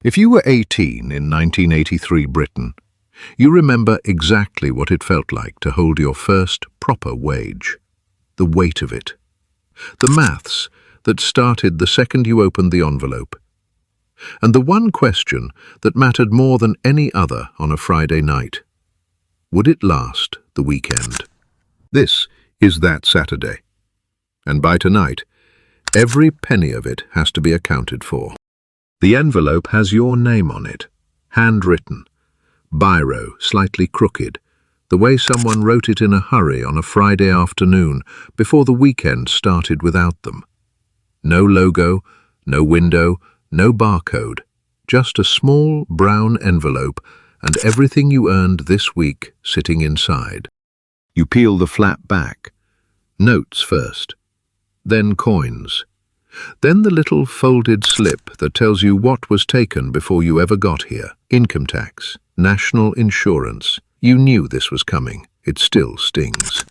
If you were 18 in 1983 Britain, you remember exactly what it felt like to hold your first proper wage. The weight of it. The maths that started the second you opened the envelope. And the one question that mattered more than any other on a Friday night. Would it last the weekend? This is that Saturday. And by tonight, every penny of it has to be accounted for. The envelope has your name on it, handwritten, biro slightly crooked, the way someone wrote it in a hurry on a Friday afternoon before the weekend started without them. No logo, no window, no barcode, just a small brown envelope and everything you earned this week sitting inside. You peel the flap back. Notes first, then coins. Then the little folded slip that tells you what was taken before you ever got here. Income tax, national insurance. You knew this was coming. It still stings.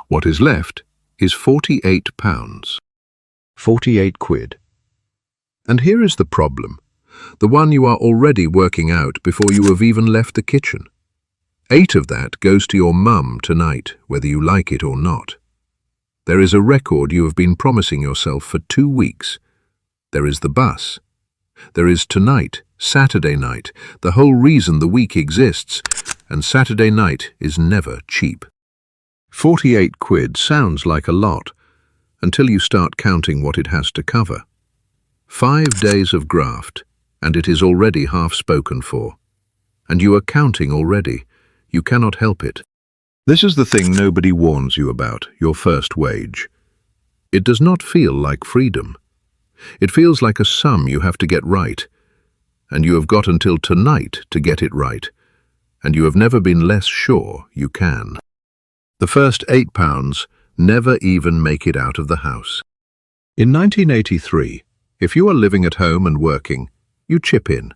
What is left is £48. 48 quid. And here is the problem. The one you are already working out before you have even left the kitchen. 8 of that goes to your mum tonight, whether you like it or not. There is a record you have been promising yourself for 2 weeks. There is the bus. There is tonight, Saturday night, the whole reason the week exists, and Saturday night is never cheap. 48 quid sounds like a lot, until you start counting what it has to cover. 5 days of graft, and it is already half spoken for. And you are counting already. You cannot help it. This is the thing nobody warns you about, your first wage. It does not feel like freedom. It feels like a sum you have to get right, and you have got until tonight to get it right, and you have never been less sure you can. The first £8 never even make it out of the house. In 1983, if you are living at home and working, you chip in.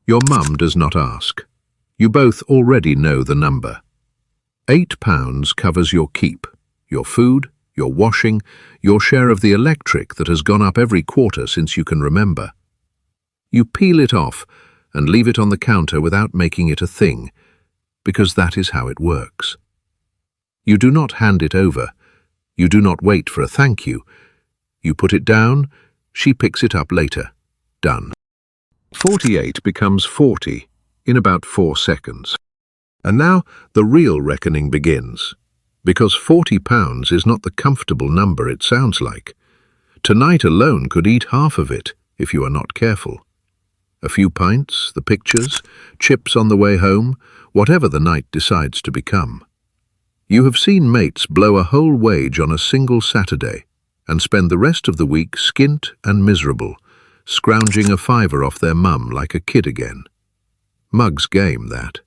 Your mum does not ask. You both already know the number. £8 covers your keep, your food, your washing, your share of the electric that has gone up every quarter since you can remember. You peel it off and leave it on the counter without making it a thing, because that is how it works. You do not hand it over. You do not wait for a thank you. You put it down, she picks it up later. Done. 48 becomes 40 in about 4 seconds. And now the real reckoning begins, because £40 is not the comfortable number it sounds like. Tonight alone could eat half of it, if you are not careful. A few pints, the pictures, chips on the way home, whatever the night decides to become. You have seen mates blow a whole wage on a single Saturday, and spend the rest of the week skint and miserable, scrounging a fiver off their mum like a kid again. Mug's game, that.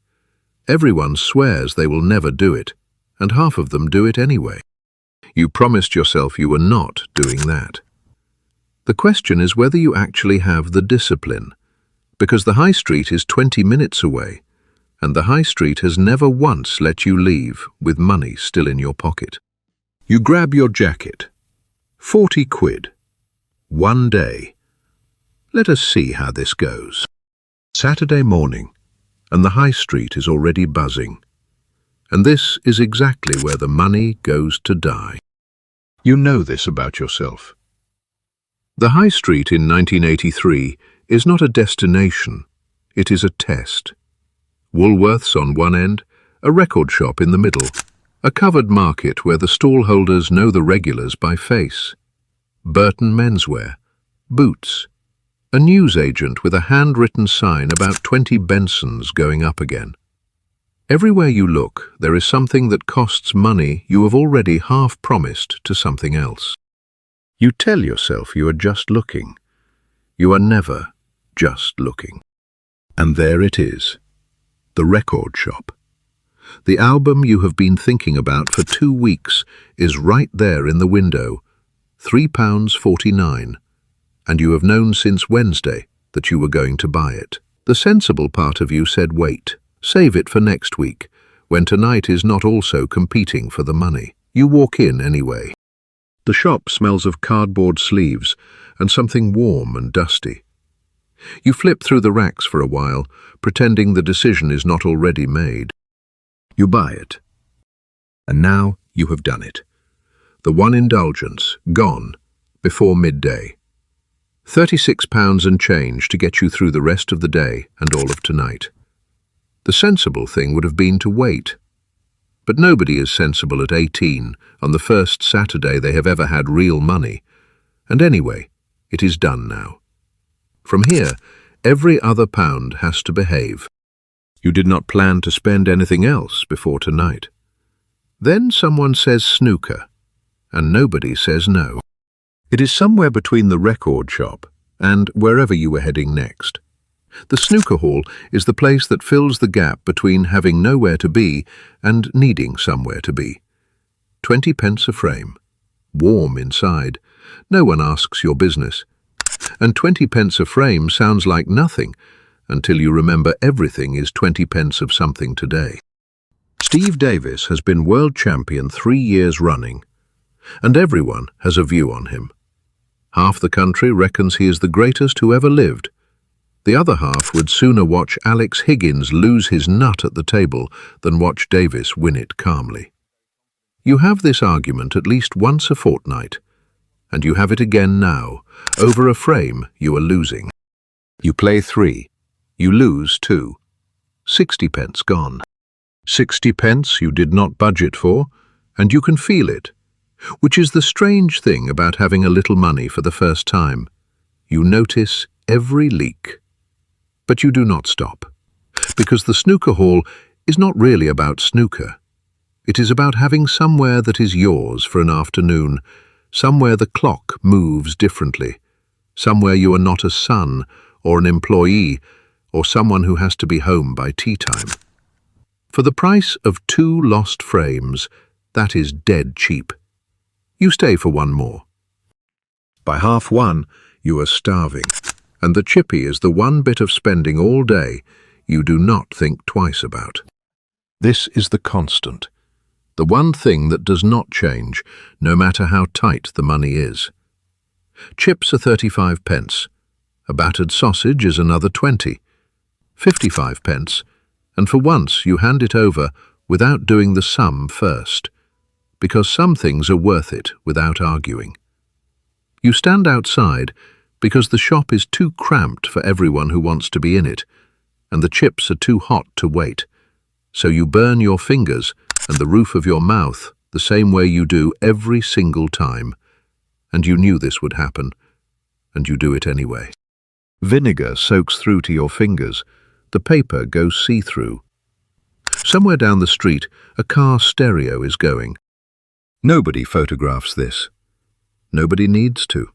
Everyone swears they will never do it, and half of them do it anyway. You promised yourself you were not doing that. The question is whether you actually have the discipline, because the high street is 20 minutes away, and the high street has never once let you leave with money still in your pocket. You grab your jacket. 40 quid. 1 day. Let us see how this goes. Saturday morning, and the high street is already buzzing. And this is exactly where the money goes to die. You know this about yourself. The high street in 1983 is not a destination, it is a test. Woolworths on one end, a record shop in the middle, a covered market where the stallholders know the regulars by face. Burton menswear, Boots, a newsagent with a handwritten sign about 20 Bensons going up again. Everywhere you look, there is something that costs money you have already half promised to something else. You tell yourself you are just looking. You are never just looking. And there it is, the record shop. The album you have been thinking about for 2 weeks is right there in the window, £3.49. And you have known since Wednesday that you were going to buy it. The sensible part of you said wait, save it for next week, when tonight is not also competing for the money. You walk in anyway. The shop smells of cardboard sleeves and something warm and dusty. You flip through the racks for a while, pretending the decision is not already made. You buy it. And now you have done it. The one indulgence, gone, before midday. £36 and change to get you through the rest of the day and all of tonight. The sensible thing would have been to wait. But nobody is sensible at 18 on the first Saturday they have ever had real money. And anyway, it is done now. From here, every other pound has to behave. You did not plan to spend anything else before tonight. Then someone says snooker, and nobody says no. It is somewhere between the record shop and wherever you were heading next. The snooker hall is the place that fills the gap between having nowhere to be and needing somewhere to be. 20 pence a frame. Warm inside. No one asks your business. And 20 pence a frame sounds like nothing until you remember everything is 20 pence of something today. Steve Davis has been world champion 3 years running, and everyone has a view on him. Half the country reckons he is the greatest who ever lived. The other half would sooner watch Alex Higgins lose his nut at the table than watch Davis win it calmly. You have this argument at least once a fortnight, and you have it again now, over a frame you are losing. You play 3. You lose 2. 60 pence gone. 60 pence you did not budget for, and you can feel it, which is the strange thing about having a little money for the first time. You notice every leak. But you do not stop, because the snooker hall is not really about snooker. It is about having somewhere that is yours for an afternoon, somewhere the clock moves differently, somewhere you are not a son or an employee or someone who has to be home by tea time. For the price of 2 lost frames, that is dead cheap. You stay for one more. By 1:30, you are starving, and the chippy is the one bit of spending all day you do not think twice about. This is the constant, the one thing that does not change, no matter how tight the money is. Chips are 35 pence, a battered sausage is another 20, 55 pence, and for once you hand it over without doing the sum first, because some things are worth it without arguing. You stand outside because the shop is too cramped for everyone who wants to be in it, and the chips are too hot to wait, so you burn your fingers and the roof of your mouth the same way you do every single time, and you knew this would happen, and you do it anyway. Vinegar soaks through to your fingers, the paper goes see-through. Somewhere down the street, a car stereo is going. Nobody photographs this. Nobody needs to.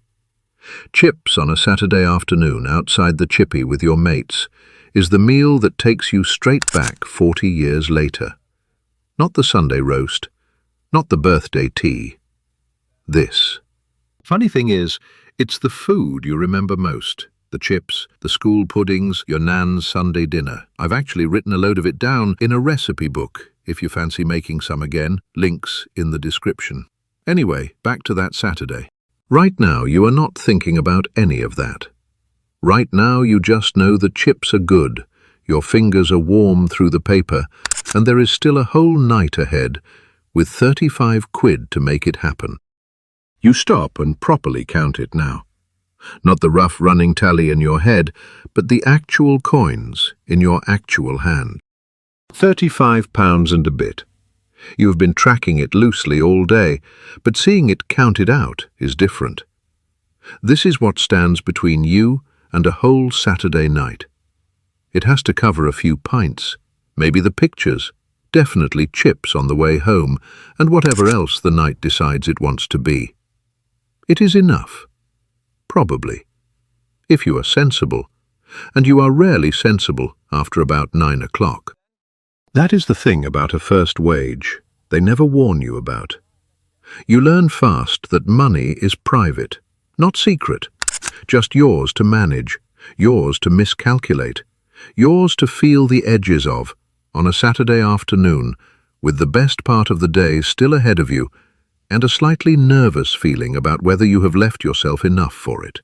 Chips on a Saturday afternoon outside the chippy with your mates is the meal that takes you straight back 40 years later. Not the Sunday roast, not the birthday tea. This. Funny thing is, it's the food you remember most. The chips, the school puddings, your nan's Sunday dinner. I've actually written a load of it down in a recipe book, if you fancy making some again. Links in the description. Anyway, back to that Saturday. Right now, you are not thinking about any of that. Right now, you just know the chips are good, your fingers are warm through the paper, and there is still a whole night ahead, with 35 quid to make it happen. You stop and properly count it now. Not the rough running tally in your head, but the actual coins in your actual hand. £35 and a bit. You have been tracking it loosely all day, but seeing it counted out is different. This is what stands between you and a whole Saturday night. It has to cover a few pints, maybe the pictures, definitely chips on the way home, and whatever else the night decides it wants to be. It is enough. Probably. If you are sensible, and you are rarely sensible after about 9 o'clock. That is the thing about a first wage they never warn you about. You learn fast that money is private, not secret, just yours to manage, yours to miscalculate, yours to feel the edges of on a Saturday afternoon with the best part of the day still ahead of you and a slightly nervous feeling about whether you have left yourself enough for it.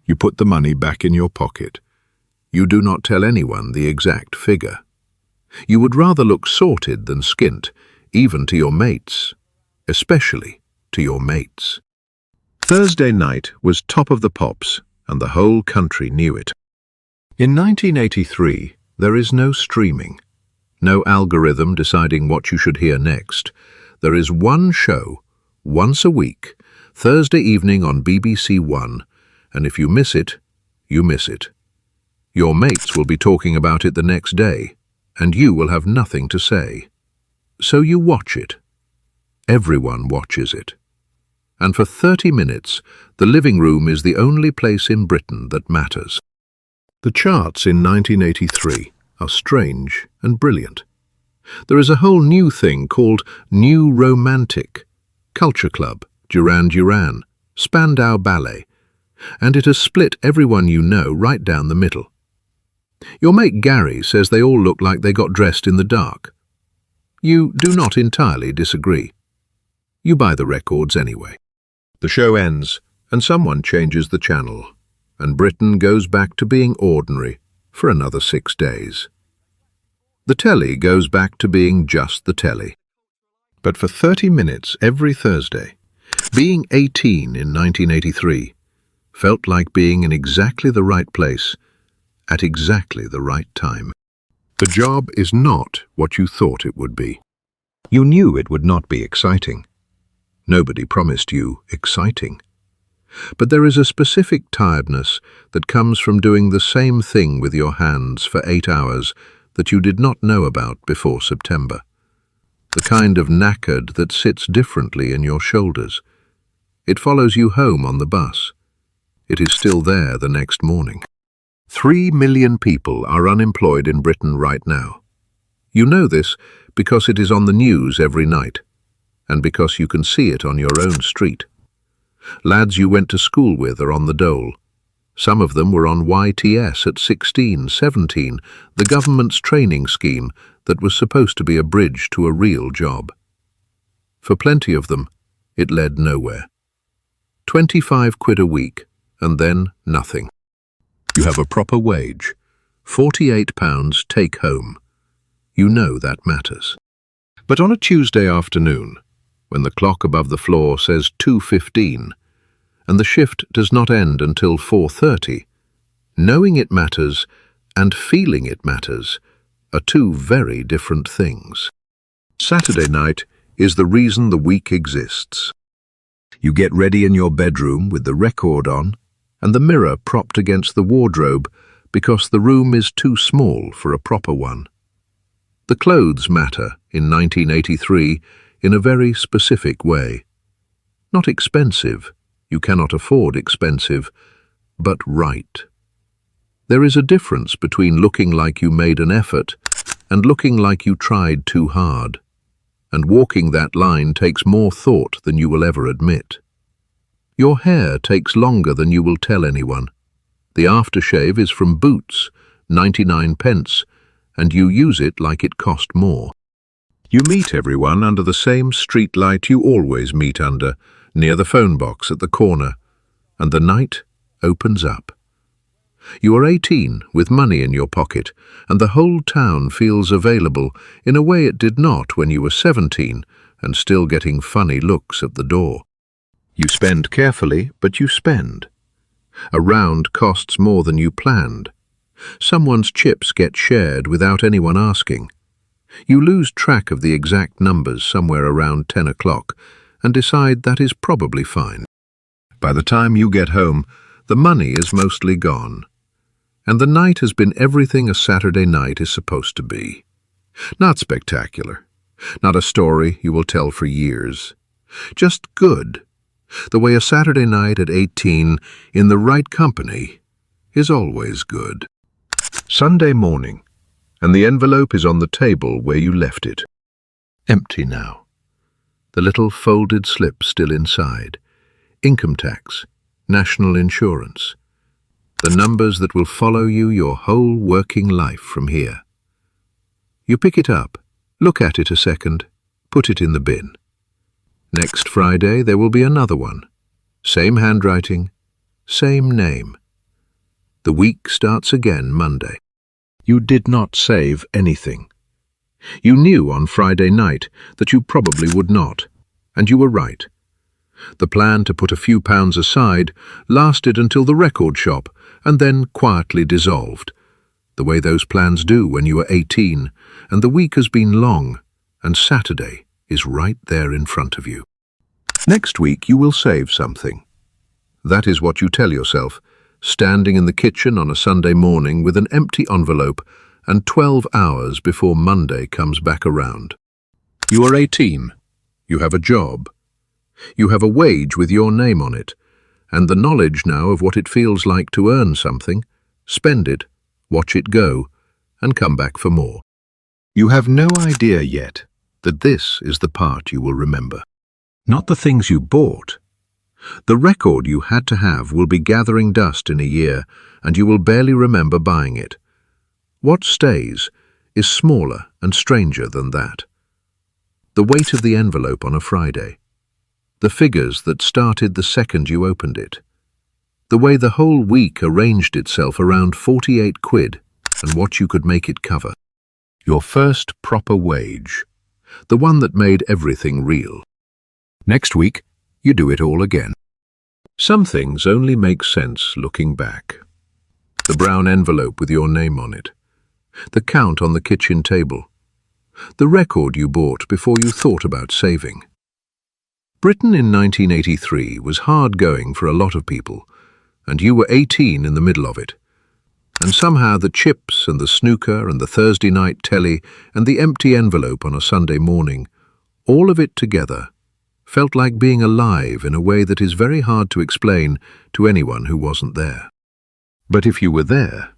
You put the money back in your pocket. You do not tell anyone the exact figure. You would rather look sorted than skint, even to your mates, especially to your mates. Thursday night was top of the pops, and the whole country knew it. In 1983, there is no streaming, no algorithm deciding what you should hear next. There is one show, once a week, Thursday evening on BBC One, and if you miss it, you miss it. Your mates will be talking about it the next day, and you will have nothing to say. So you watch it. Everyone watches it. And for 30 minutes, the living room is the only place in Britain that matters. The charts in 1983 are strange and brilliant. There is a whole new thing called New Romantic, Culture Club, Duran Duran, Spandau Ballet, and it has split everyone you know right down the middle. Your mate Gary says they all look like they got dressed in the dark. You do not entirely disagree. You buy the records anyway. The show ends, and someone changes the channel, and Britain goes back to being ordinary for another 6 days. The telly goes back to being just the telly. But for 30 minutes every Thursday, being 18 in 1983 felt like being in exactly the right place at exactly the right time. The job is not what you thought it would be. You knew it would not be exciting. Nobody promised you exciting. But there is a specific tiredness that comes from doing the same thing with your hands for 8 hours that you did not know about before September. The kind of knackered that sits differently in your shoulders. It follows you home on the bus. It is still there the next morning. 3 million people are unemployed in Britain right now. You know this because it is on the news every night, and because you can see it on your own street. Lads you went to school with are on the dole. Some of them were on YTS at 16, 17, the government's training scheme that was supposed to be a bridge to a real job. For plenty of them, it led nowhere. 25 quid a week, and then nothing. You have a proper wage, £48 take home. You know that matters. But on a Tuesday afternoon, when the clock above the floor says 2:15, and the shift does not end until 4:30, knowing it matters and feeling it matters are two very different things. Saturday night is the reason the week exists. You get ready in your bedroom with the record on and the mirror propped against the wardrobe because the room is too small for a proper one. The clothes matter in 1983 in a very specific way. Not expensive, you cannot afford expensive, but right. There is a difference between looking like you made an effort and looking like you tried too hard. And walking that line takes more thought than you will ever admit. Your hair takes longer than you will tell anyone. The aftershave is from Boots, 99p, and you use it like it cost more. You meet everyone under the same street light you always meet under, near the phone box at the corner, and the night opens up. You are 18 with money in your pocket, and the whole town feels available in a way it did not when you were 17 and still getting funny looks at the door. You spend carefully, but you spend. A round costs more than you planned. Someone's chips get shared without anyone asking. You lose track of the exact numbers somewhere around 10 o'clock and decide that is probably fine. By the time you get home, the money is mostly gone. And the night has been everything a Saturday night is supposed to be. Not spectacular. Not a story you will tell for years. Just good. The way a Saturday night at 18 in the right company is always good. Sunday morning, and the envelope is on the table where you left it. Empty now. The little folded slip still inside. Income tax, national insurance. The numbers that will follow you your whole working life from here. You pick it up, look at it a second, put it in the bin. Next Friday there will be another one. Same handwriting, same name. The week starts again Monday. You did not save anything. You knew on Friday night that you probably would not, and you were right. The plan to put a few pounds aside lasted until the record shop and then quietly dissolved, the way those plans do when you are 18, and the week has been long, and Saturday is right there in front of you. Next week you will save something. That is what you tell yourself, standing in the kitchen on a Sunday morning with an empty envelope and 12 hours before Monday comes back around. You are 18. You have a job. You have a wage with your name on it, and the knowledge now of what it feels like to earn something, spend it, watch it go, and come back for more. You have no idea yet that this is the part you will remember. Not the things you bought. The record you had to have will be gathering dust in a year, and you will barely remember buying it. What stays is smaller and stranger than that. The weight of the envelope on a Friday. The figures that started the second you opened it. The way the whole week arranged itself around 48 quid and what you could make it cover. Your first proper wage. The one that made everything real. Next week, you do it all again. Some things only make sense looking back. The brown envelope with your name on it. The count on the kitchen table. The record you bought before you thought about saving. Britain in 1983 was hard going for a lot of people, and you were 18 in the middle of it. And somehow the chips and the snooker and the Thursday night telly and the empty envelope on a Sunday morning, all of it together, felt like being alive in a way that is very hard to explain to anyone who wasn't there. But if you were there,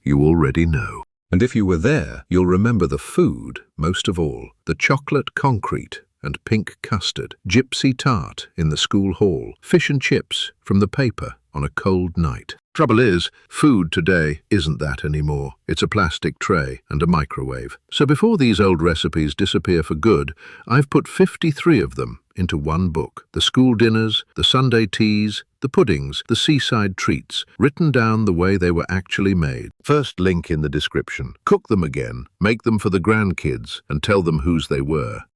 you already know. And if you were there, you'll remember the food most of all, the chocolate concrete and pink custard, gypsy tart in the school hall, fish and chips from the paper on a cold night. Trouble is, food today isn't that anymore. It's a plastic tray and a microwave. So before these old recipes disappear for good, I've put 53 of them into one book. The school dinners, the Sunday teas, the puddings, the seaside treats, written down the way they were actually made. First link in the description. Cook them again, make them for the grandkids, and tell them whose they were.